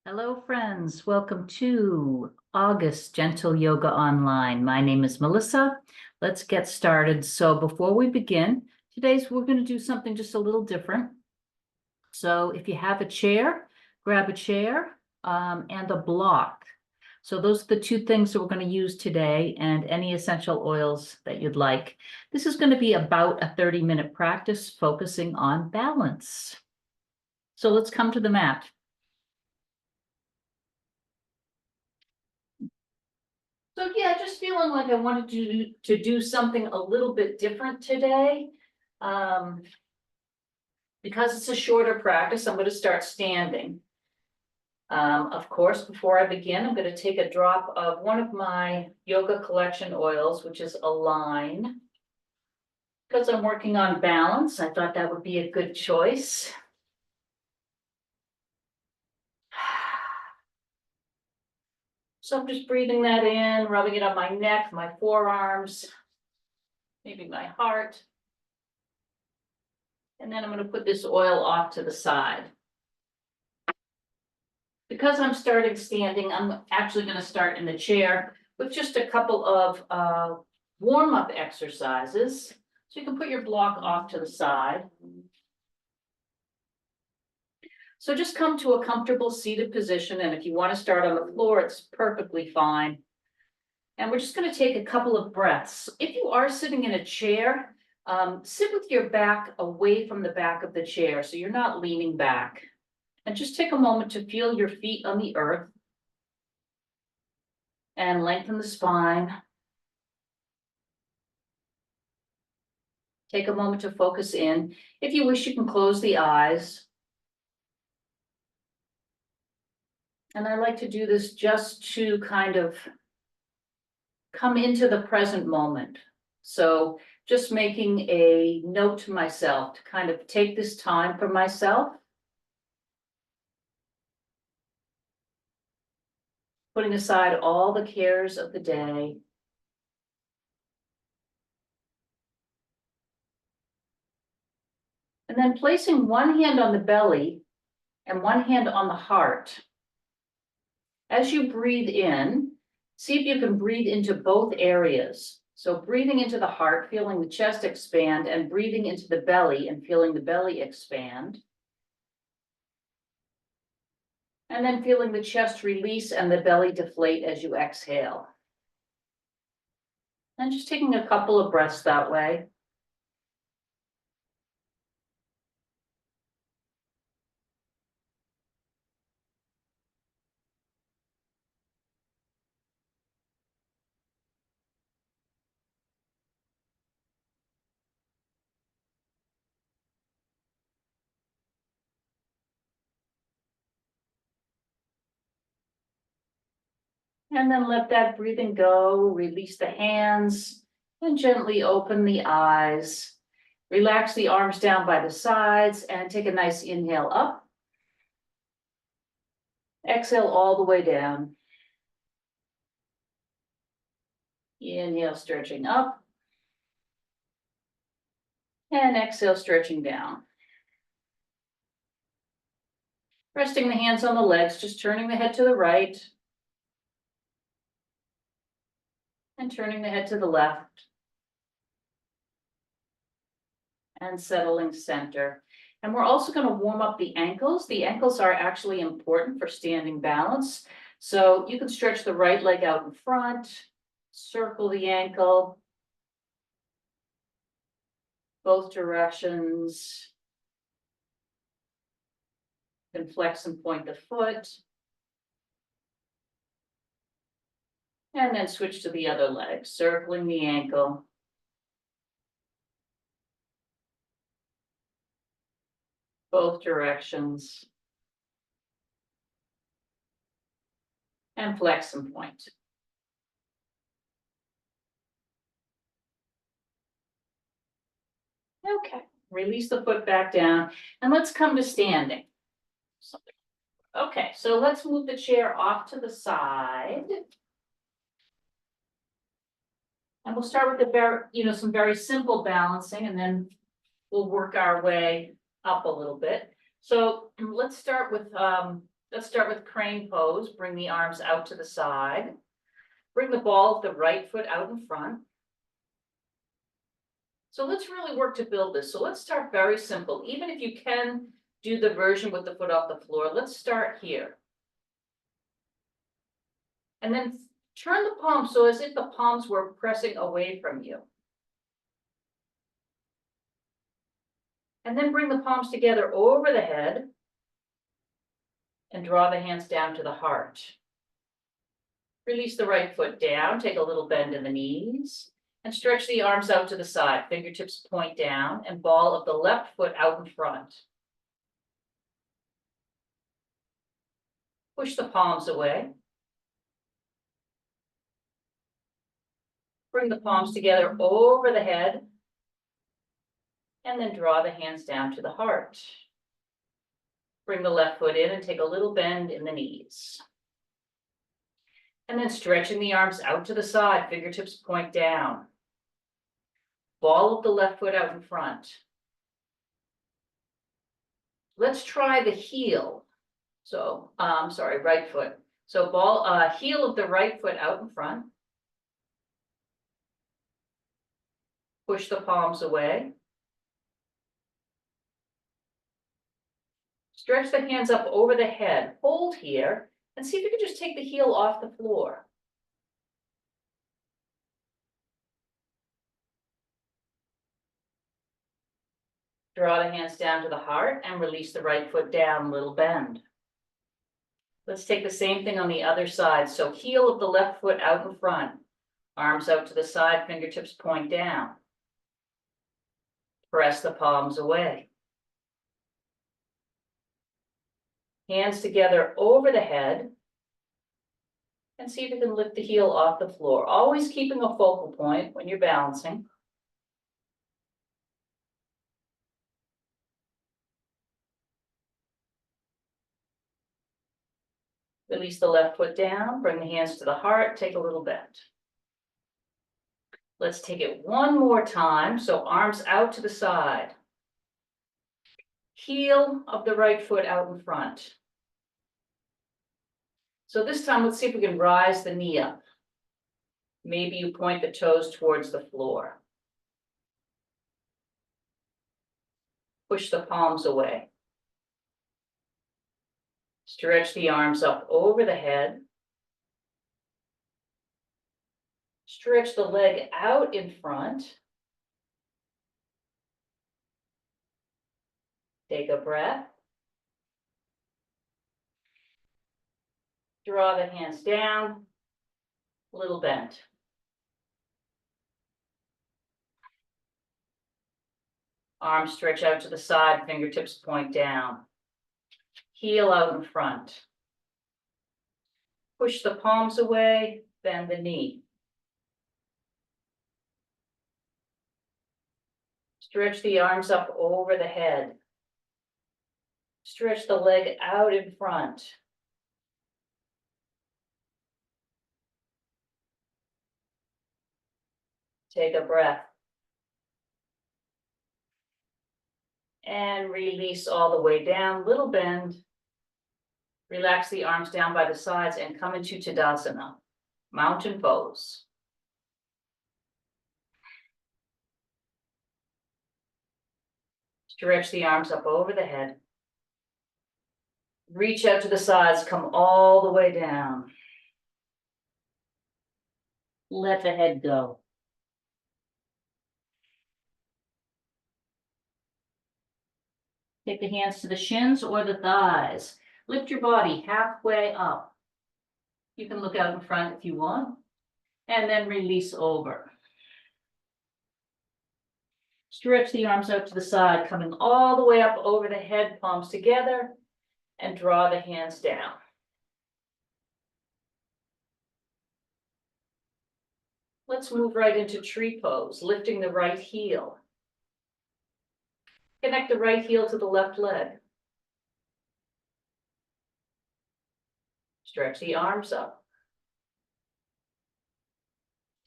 Hello, friends. Welcome to August Gentle Yoga Online. My name is Melissa. Let's get started. So before we begin, we're going to do something just a little different. So if you have a chair, grab a chair and a block. So those are the two things that we're going to use today, and any essential oils that you'd like. This is going to be about a 30-minute practice focusing on balance. So let's come to the mat. So yeah, just feeling like I wanted to do something a little bit different today. Because it's a shorter practice, I'm going to start standing. Of course, before I begin, I'm going to take a drop of one of my yoga collection oils, which is Align. Because I'm working on balance, I thought that would be a good choice. So I'm just breathing that in, rubbing it on my neck, my forearms, maybe my heart. And then I'm going to put this oil off to the side. Because I'm starting standing, I'm actually going to start in the chair with just a couple of warm-up exercises. So you can put your block off to the side. So just come to a comfortable seated position, and if you want to start on the floor, it's perfectly fine. And we're just going to take a couple of breaths. If you are sitting in a chair, sit with your back away from the back of the chair, so you're not leaning back. And just take a moment to feel your feet on the earth and lengthen the spine. Take a moment to focus in. If you wish, you can close the eyes. And I like to do this just to kind of come into the present moment. So just making a note to myself to kind of take this time for myself. Putting aside all the cares of the day. And then placing one hand on the belly and one hand on the heart. As you breathe in, see if you can breathe into both areas. So breathing into the heart, feeling the chest expand, and breathing into the belly and feeling the belly expand. And then feeling the chest release and the belly deflate as you exhale. And just taking a couple of breaths that way. And then let that breathing go, release the hands, and gently open the eyes. Relax the arms down by the sides and take a nice inhale up. Exhale all the way down. Inhale, stretching up. And exhale, stretching down. Resting the hands on the legs, just turning the head to the right. And turning the head to the left. And settling center. And we're also going to warm up the ankles. The ankles are actually important for standing balance. So you can stretch the right leg out in front, circle the ankle, both directions. You can flex and point the foot. And then switch to the other leg, circling the ankle. Both directions. And flex and point. Okay, release the foot back down, and let's come to standing. Okay, so let's move the chair off to the side. And we'll start with some very simple balancing, and then we'll work our way up a little bit. So let's start with Let's start with crane pose. Bring the arms out to the side. Bring the ball of the right foot out in front. So let's really work to build this. So let's start very simple. Even if you can do the version with the foot off the floor, let's start here. And then turn the palms so as if the palms were pressing away from you. And then bring the palms together over the head and draw the hands down to the heart. Release the right foot down, take a little bend in the knees, and stretch the arms out to the side. Fingertips point down and ball of the left foot out in front. Push the palms away. Bring the palms together over the head, and then draw the hands down to the heart. Bring the left foot in and take a little bend in the knees. And then stretching the arms out to the side, fingertips point down. Ball of the left foot out in front. Let's try the heel. So, right foot. So heel of the right foot out in front. Push the palms away. Stretch the hands up over the head. Hold here and see if you can just take the heel off the floor. Draw the hands down to the heart and release the right foot down, little bend. Let's take the same thing on the other side. So heel of the left foot out in front, arms out to the side, fingertips point down. Press the palms away. Hands together over the head. And see if you can lift the heel off the floor. Always keeping a focal point when you're balancing. Release the left foot down, bring the hands to the heart, take a little bend. Let's take it one more time. So arms out to the side. Heel of the right foot out in front. So this time, let's see if we can rise the knee up. Maybe you point the toes towards the floor. Push the palms away. Stretch the arms up over the head. Stretch the leg out in front. Take a breath. Draw the hands down, little bend. Arms stretch out to the side, fingertips point down. Heel out in front. Push the palms away, bend the knee. Stretch the arms up over the head. Stretch the leg out in front. Take a breath. And release all the way down, little bend. Relax the arms down by the sides and come into Tadasana, mountain pose. Stretch the arms up over the head. Reach out to the sides, come all the way down. Let the head go. Take the hands to the shins or the thighs. Lift your body halfway up. You can look out in front if you want, and then release over. Stretch the arms out to the side, coming all the way up over the head, palms together, and draw the hands down. Let's move right into tree pose, lifting the right heel. Connect the right heel to the left leg. Stretch the arms up.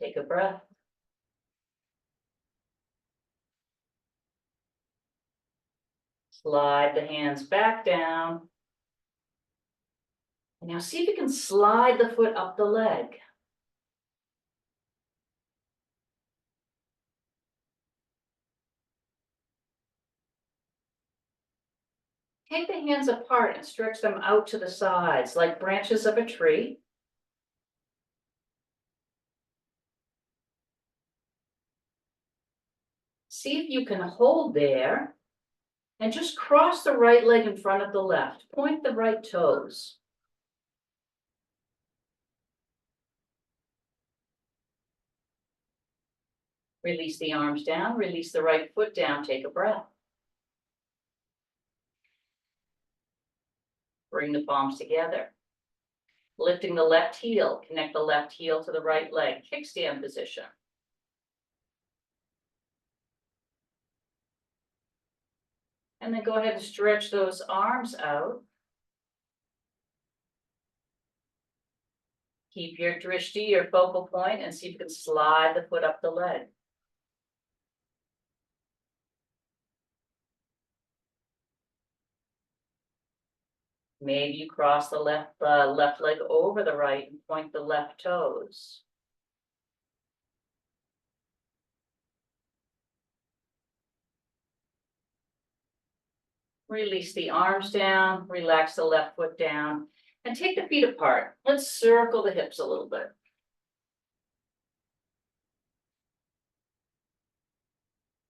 Take a breath. Slide the hands back down. Now see if you can slide the foot up the leg. Take the hands apart and stretch them out to the sides like branches of a tree. See if you can hold there and just cross the right leg in front of the left. Point the right toes. Release the arms down, release the right foot down, take a breath. Bring the palms together. Lifting the left heel, connect the left heel to the right leg, kickstand position. And then go ahead and stretch those arms out. Keep your drishti, your focal point, and see if you can slide the foot up the leg. Maybe you cross the left leg over the right and point the left toes. Release the arms down, relax the left foot down, and take the feet apart. Let's circle the hips a little bit.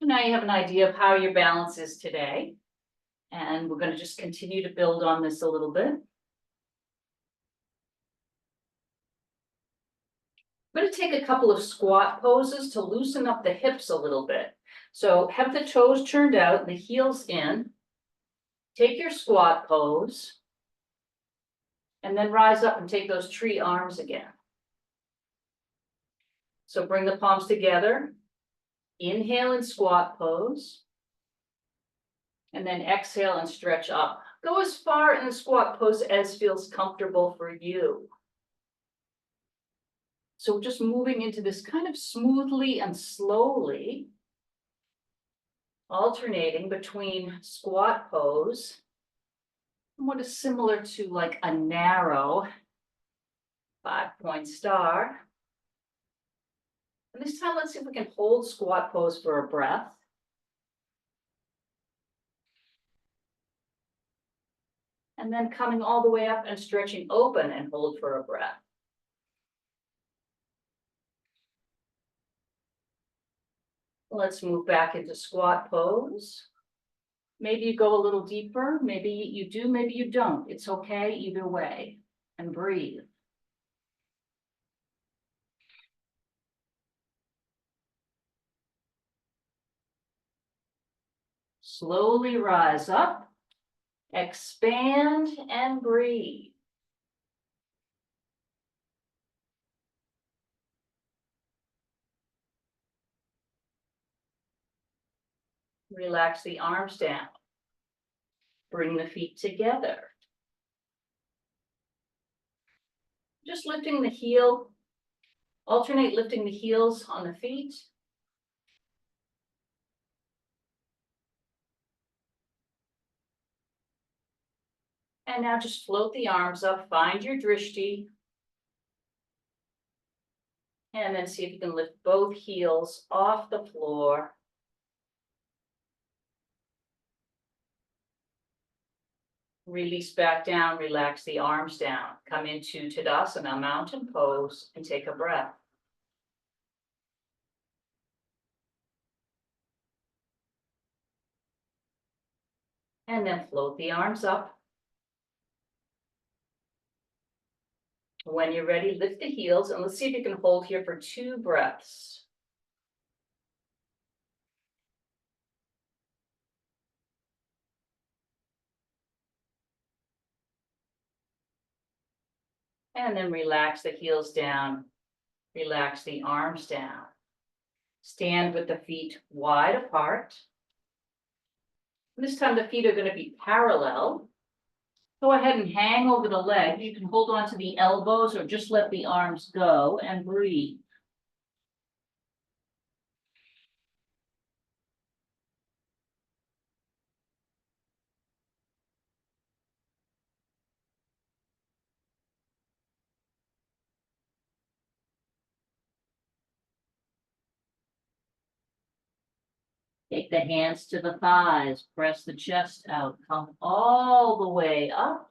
Now you have an idea of how your balance is today. And we're going to just continue to build on this a little bit. I'm going to take a couple of squat poses to loosen up the hips a little bit. So have the toes turned out, the heels in. Take your squat pose. And then rise up and take those tree arms again. So bring the palms together. Inhale in squat pose. And then exhale and stretch up. Go as far in the squat pose as feels comfortable for you. So just moving into this kind of smoothly and slowly, alternating between squat pose and what is similar to like a narrow 5-point star. And this time, let's see if we can hold squat pose for a breath. And then coming all the way up and stretching open and hold for a breath. Let's move back into squat pose. Maybe you go a little deeper, maybe you do, maybe you don't. It's okay either way. And breathe. Slowly rise up, expand and breathe. Relax the arms down. Bring the feet together. Just lifting the heel. Alternate lifting the heels on the feet. And now just float the arms up, find your drishti. And then see if you can lift both heels off the floor. Release back down, relax the arms down. Come into Tadasana, mountain pose, and take a breath. And then float the arms up. When you're ready, lift the heels, and let's see if you can hold here for 2 breaths. And then relax the heels down, relax the arms down. Stand with the feet wide apart. This time the feet are going to be parallel. Go ahead and hang over the leg. You can hold on to the elbows or just let the arms go and breathe. Take the hands to the thighs, press the chest out, come all the way up.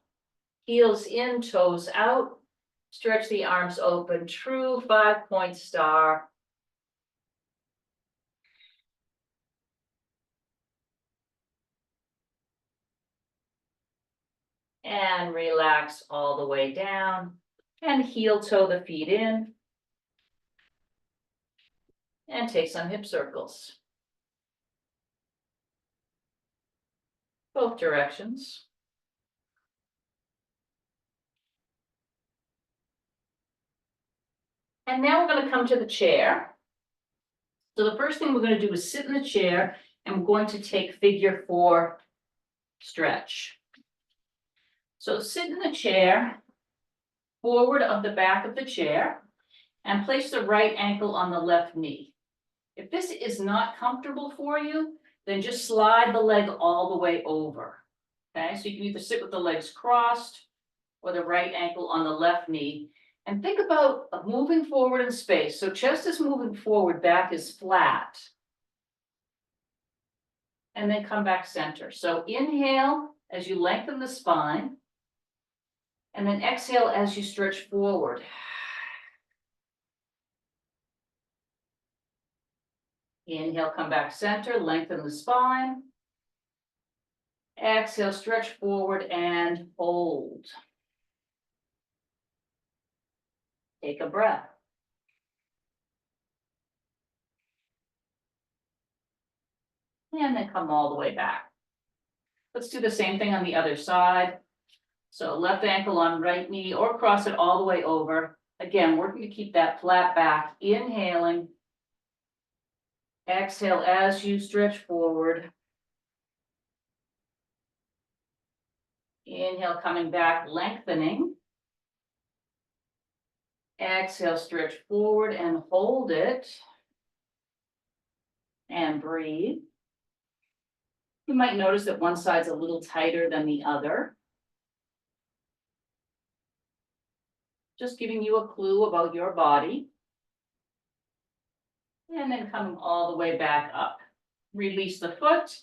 Heels in, toes out. Stretch the arms open, true 5-point star. And relax all the way down. And heel toe the feet in. And take some hip circles. Both directions. And now we're going to come to the chair. So the first thing we're going to do is sit in the chair, and we're going to take figure 4 stretch. So sit in the chair, forward of the back of the chair, and place the right ankle on the left knee. If this is not comfortable for you, then just slide the leg all the way over. Okay, so you can either sit with the legs crossed or the right ankle on the left knee. And think about moving forward in space. So chest is moving forward, back is flat. And then come back center. So inhale as you lengthen the spine. And then exhale as you stretch forward. Inhale, come back center, lengthen the spine. Exhale, stretch forward and hold. Take a breath. And then come all the way back. Let's do the same thing on the other side. So left ankle on right knee or cross it all the way over. Again, working to keep that flat back. Inhaling. Exhale as you stretch forward. Inhale, coming back, lengthening. Exhale, stretch forward and hold it. And breathe. You might notice that one side's a little tighter than the other. Just giving you a clue about your body. And then coming all the way back up. Release the foot.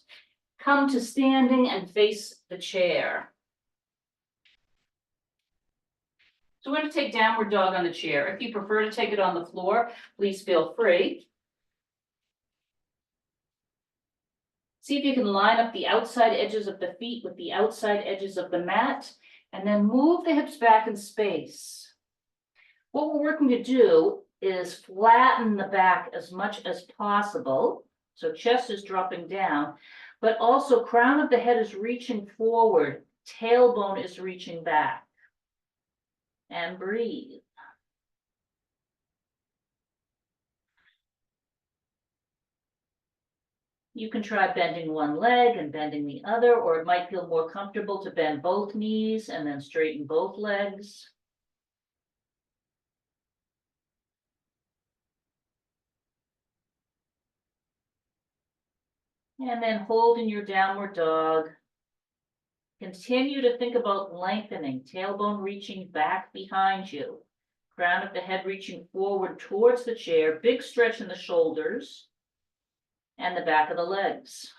Come to standing and face the chair. So we're going to take downward dog on the chair. If you prefer to take it on the floor, please feel free. See if you can line up the outside edges of the feet with the outside edges of the mat, and then move the hips back in space. What we're working to do is flatten the back as much as possible. So chest is dropping down, but also crown of the head is reaching forward, tailbone is reaching back. And breathe. You can try bending one leg and bending the other, or it might feel more comfortable to bend both knees and then straighten both legs. And then hold in your downward dog. Continue to think about lengthening, tailbone reaching back behind you, crown of the head reaching forward towards the chair, big stretch in the shoulders and the back of the legs.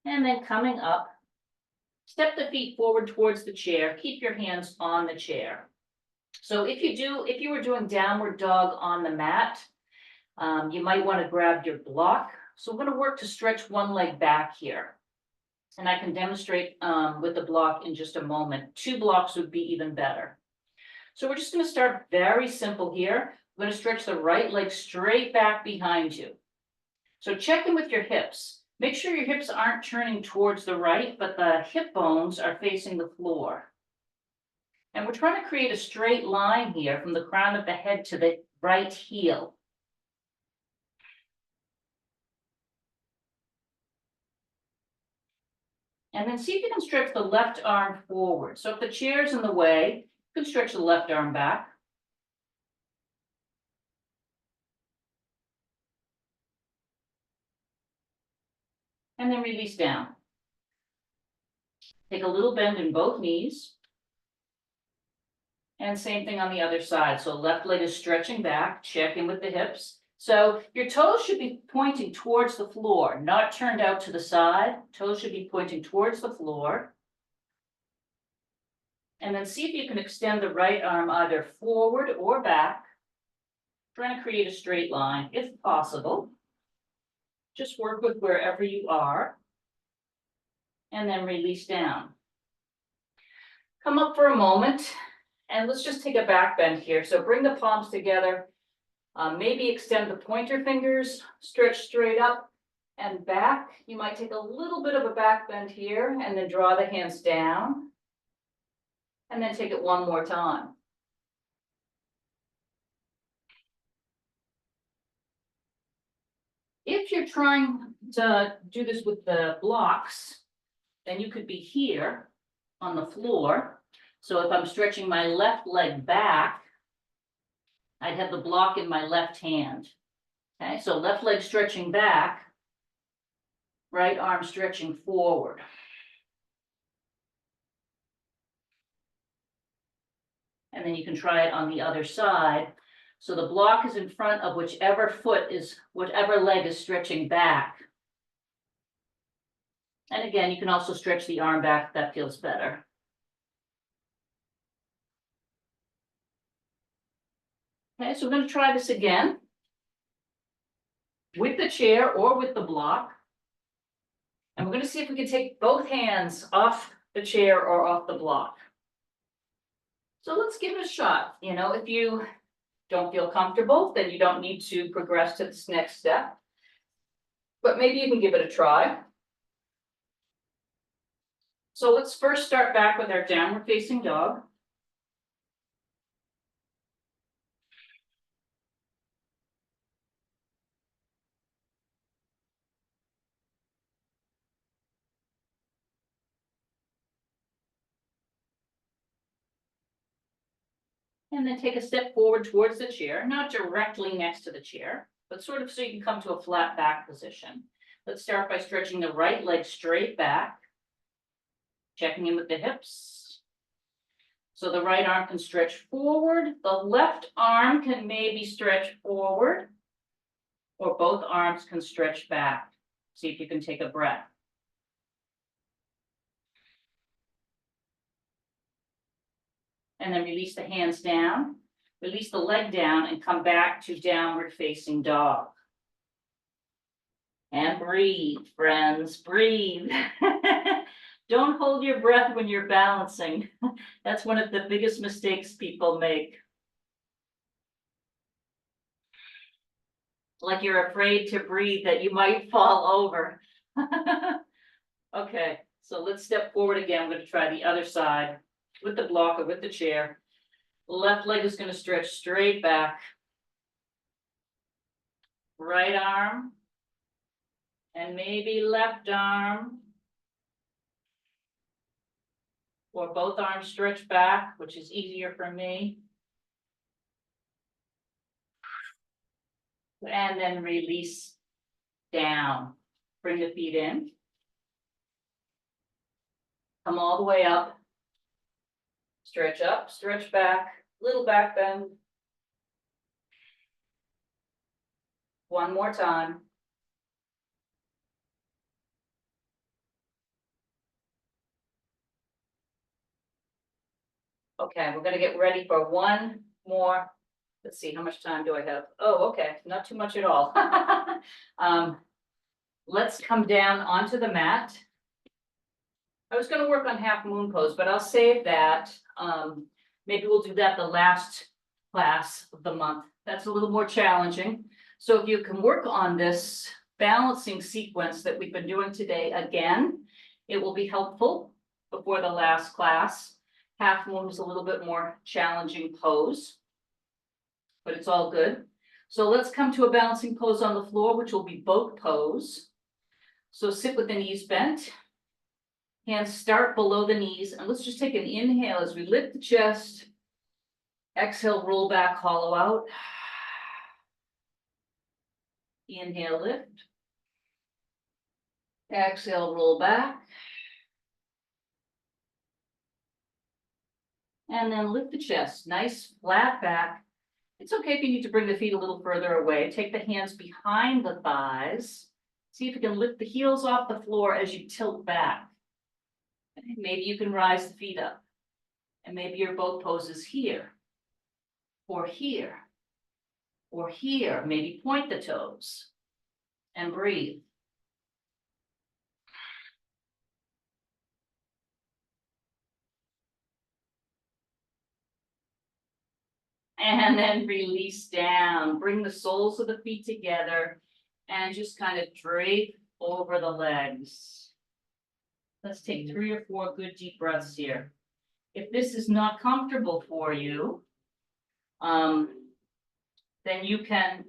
And then coming up, step the feet forward towards the chair, keep your hands on the chair. So if you were doing downward dog on the mat, you might want to grab your block. So I'm going to work to stretch one leg back here. And I can demonstrate with the block in just a moment. 2 blocks would be even better. So we're just going to start very simple here. I'm going to stretch the right leg straight back behind you. So check in with your hips. Make sure your hips aren't turning towards the right, but the hip bones are facing the floor. And we're trying to create a straight line here from the crown of the head to the right heel. And then see if you can stretch the left arm forward. So if the chair's in the way, you can stretch the left arm back. And then release down. Take a little bend in both knees. And same thing on the other side. So left leg is stretching back, check in with the hips. So your toes should be pointing towards the floor, not turned out to the side. Toes should be pointing towards the floor. And then see if you can extend the right arm either forward or back. Trying to create a straight line if possible. Just work with wherever you are. And then release down. Come up for a moment. And let's just take a back bend here. So bring the palms together. Maybe extend the pointer fingers, stretch straight up and back. You might take a little bit of a back bend here and then draw the hands down. And then take it one more time. If you're trying to do this with the blocks, then you could be here on the floor. So if I'm stretching my left leg back, I'd have the block in my left hand. Okay, so left leg stretching back, right arm stretching forward. And then you can try it on the other side. So the block is in front of whichever leg is stretching back. And again, you can also stretch the arm back if that feels better. Okay, so we're going to try this again with the chair or with the block. And we're going to see if we can take both hands off the chair or off the block. So let's give it a shot. You know, if you don't feel comfortable, then you don't need to progress to this next step. But maybe you can give it a try. So let's first start back with our downward facing dog. And then take a step forward towards the chair, not directly next to the chair, but sort of so you can come to a flat back position. Let's start by stretching the right leg straight back, checking in with the hips. So the right arm can stretch forward, the left arm can maybe stretch forward, or both arms can stretch back. See if you can take a breath. And then release the hands down, release the leg down and come back to downward facing dog. And breathe, friends, breathe. Don't hold your breath when you're balancing. That's one of the biggest mistakes people make. Like you're afraid to breathe that you might fall over. Okay, so let's step forward again. I'm going to try the other side with the block or with the chair. Left leg is going to stretch straight back. Right arm. And maybe left arm. Or both arms stretch back, which is easier for me. And then release down. Bring the feet in. Come all the way up. Stretch up, stretch back, little back bend. One more time. Okay, we're gonna get ready for one more. Let's see, how much time do I have? Oh, okay, not too much at all. Let's come down onto the mat. I was gonna work on half moon pose, but I'll save that. Maybe we'll do that the last class of the month. That's a little more challenging. So if you can work on this balancing sequence that we've been doing today again, it will be helpful before the last class. Half moon is a little bit more challenging pose, but it's all good. So let's come to a balancing pose on the floor, which will be boat pose. So sit with the knees bent. Hands start below the knees, and let's just take an inhale as we lift the chest. Exhale, roll back, hollow out. Inhale, lift. Exhale, roll back. And then lift the chest, nice flat back. It's okay if you need to bring the feet a little further away. Take the hands behind the thighs. See if you can lift the heels off the floor as you tilt back. Maybe you can rise the feet up. And maybe your boat poses here, or here, or here. Maybe point the toes and breathe. And then release down. Bring the soles of the feet together and just kind of drape over the legs. Let's take 3 or 4 good deep breaths here. If this is not comfortable for you, then you can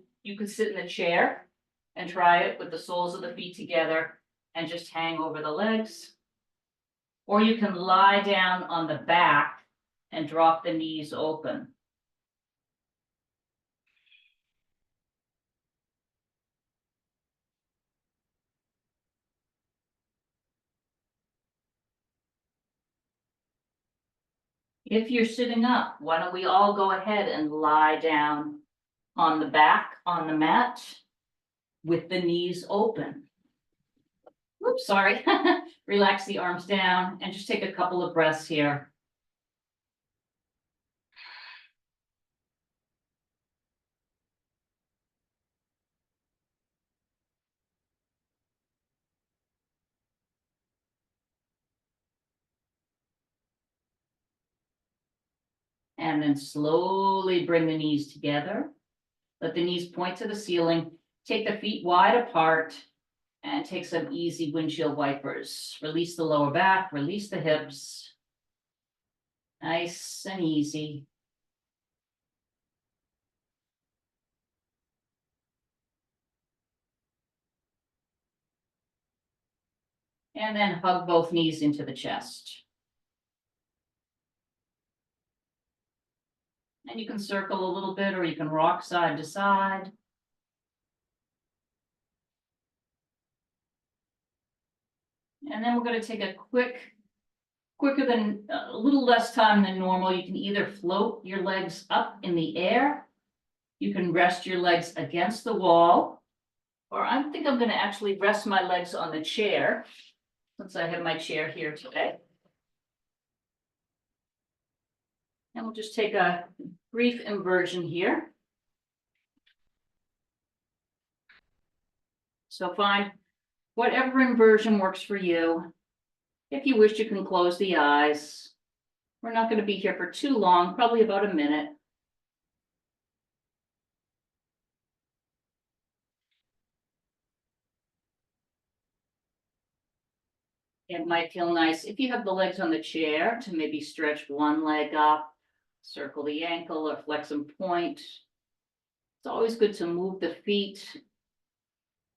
sit in the chair and try it with the soles of the feet together and just hang over the legs. Or you can lie down on the back and drop the knees open. If you're sitting up, why don't we all go ahead and lie down on the back on the mat with the knees open. Oops, sorry. Relax the arms down and just take a couple of breaths here. And then slowly bring the knees together. Let the knees point to the ceiling. Take the feet wide apart and take some easy windshield wipers. Release the lower back, release the hips. Nice and easy. And then hug both knees into the chest. And you can circle a little bit or you can rock side to side. And then we're going to take a a little less time than normal. You can either float your legs up in the air. You can rest your legs against the wall. Or I think I'm going to actually rest my legs on the chair, since I have my chair here today. And we'll just take a brief inversion here. So find whatever inversion works for you. If you wish, you can close the eyes. We're not going to be here for too long, probably about a minute. It might feel nice if you have the legs on the chair to maybe stretch one leg up, circle the ankle or flex and point. It's always good to move the feet,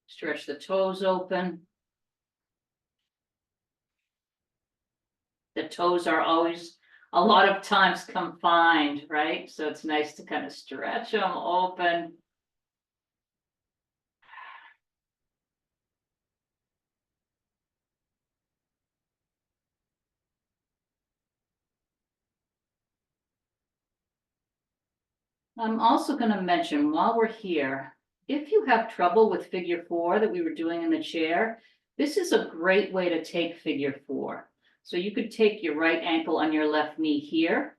stretch the toes open. The toes are always a lot of times confined, right? So it's nice to kind of stretch them open. I'm also going to mention while we're here, if you have trouble with figure 4 that we were doing in the chair, this is a great way to take figure 4. So you could take your right ankle on your left knee here,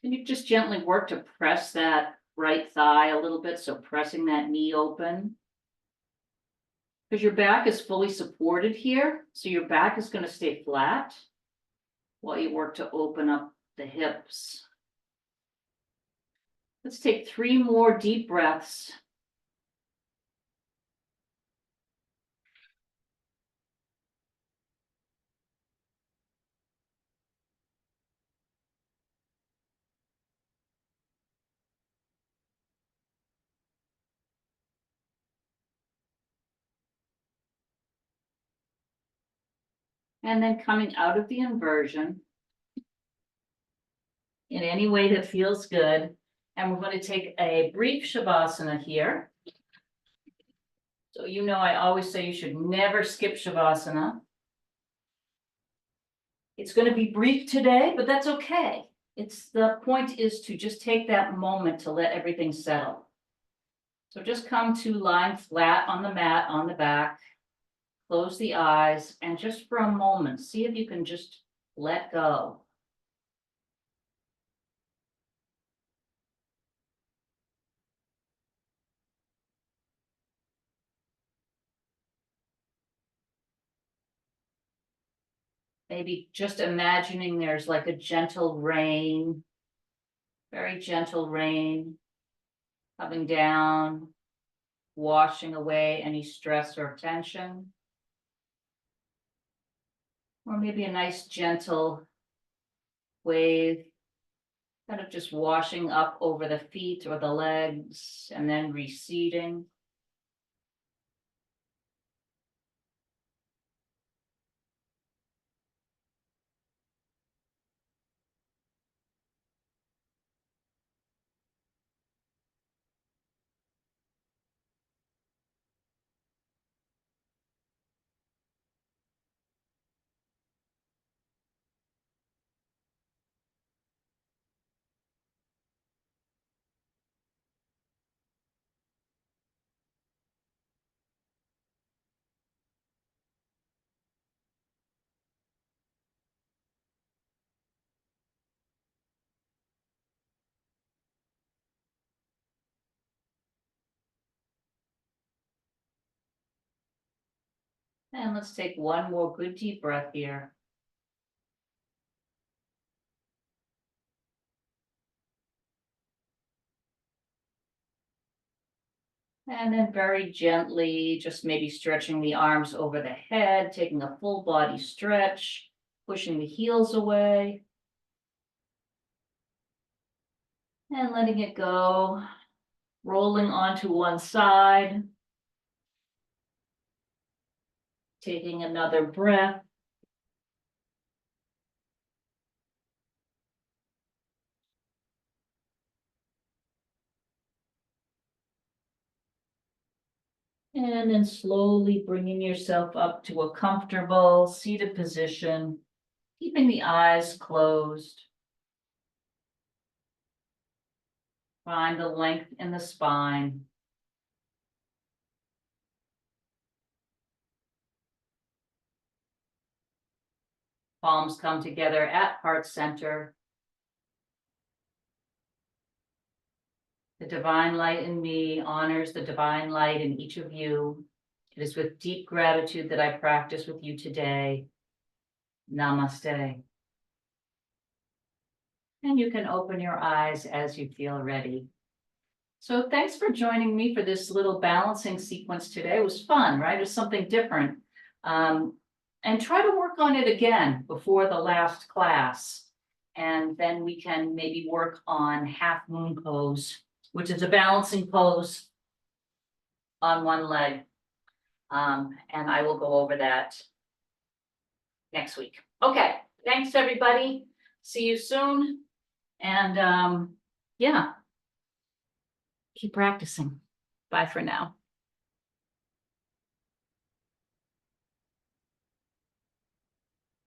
and you just gently work to press that right thigh a little bit. So pressing that knee open. Because your back is fully supported here. So your back is going to stay flat while you work to open up the hips. Let's take 3 more deep breaths. And then coming out of the inversion in any way that feels good. And we're going to take a brief Shavasana here. So you know I always say you should never skip Shavasana. It's going to be brief today, but that's okay. the point is to just take that moment to let everything settle. So just come to lying flat on the mat on the back, close the eyes, and just for a moment, see if you can just let go. Maybe just imagining there's like a gentle rain, very gentle rain coming down, washing away any stress or tension. Or maybe a nice gentle wave, kind of just washing up over the feet or the legs and then receding. And let's take one more good deep breath here. And then very gently, just maybe stretching the arms over the head, taking a full body stretch, pushing the heels away. And letting it go, rolling onto one side. Taking another breath. And then slowly bringing yourself up to a comfortable seated position, keeping the eyes closed. Find the length in the spine. Palms come together at heart center. The divine light in me honors the divine light in each of you. It is with deep gratitude that I practice with you today. Namaste. And you can open your eyes as you feel ready. So thanks for joining me for this little balancing sequence today. It was fun, right? It was something different. And try to work on it again before the last class. And then we can maybe work on half moon pose, which is a balancing pose on one leg. And I will go over that next week. Okay, thanks everybody. See you soon. And yeah, keep practicing. Bye for now.